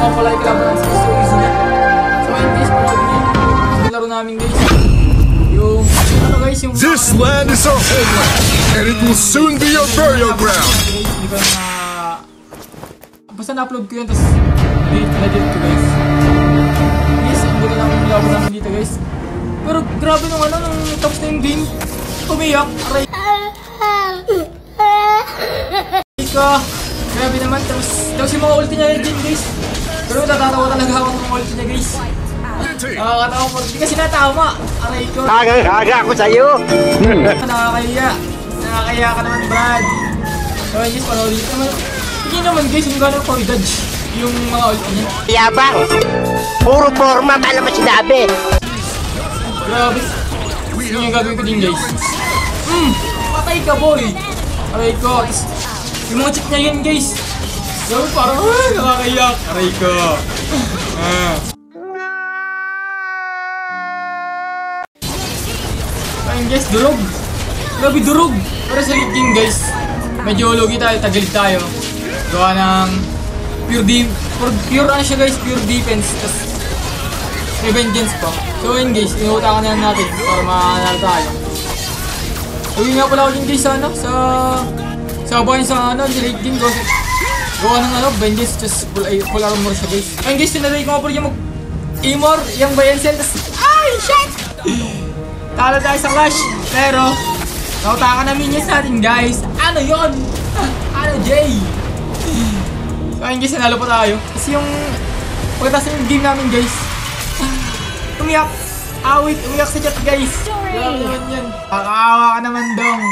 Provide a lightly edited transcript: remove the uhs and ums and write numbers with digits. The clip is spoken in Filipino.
ako pala ikalaban sa gusto easy na. So ayun guys, panood niyo yung laro namin guys. Yung ano guys, yung This land is our homeland, and it will soon be your burial ground. Hindi ko na basta na-upload ko yun, tapos na-delete ko guys. Guys, ang buta lang yung laro namin dito guys. Pero grabe nung ano, nung tapos na yung game, umiyak, aray ka. Grabe naman, tapos yung mga ulti niya yun guys. Pero natatawa talaga ako ng mga ulti niya guys. Nakakatawa ko, hindi kasi natama, aray ko. Kaga ako sa'yo. Nakakaya ka naman Brad. So guys, panoorin naman. Hindi naman guys, yung gano'n ko i-dodge yung mga ulti niya. Yabang! Puro forma, pala mo sinabi. Grabe. Yun yung gagawin ko din guys. Patay ka boy. Aray ko. Yung mga check niya yun guys. Grabe parang nakakayak. Aray ko. Ayun guys, durog. Grabe durog. Pero sa lead game guys, medyo logi tayo, tagalid tayo. Gawa ng pure ano siya guys, pure defense. Tas may vengeance pa. So ayun guys, inutakan na natin para manalo tayo. Uwi nga pala ako din guys sa ano, sa bahay sa ano, sa late game. Gawa ng ano, vengeance, just full armor siya guys. Ayun guys, tinatay ko nga pala yung mag-imor, yung buy and sell. Tas, ay shit! Talo tayo sa clash. Pero, nautakan na minions natin guys. Ano yun? Ano Jay? So ayun guys, nanalo pa tayo. Kasi yung pagkatapos yung game namin guys, umiyak sa chat guys. Grabe naman yan. Kakaawa ka naman dong.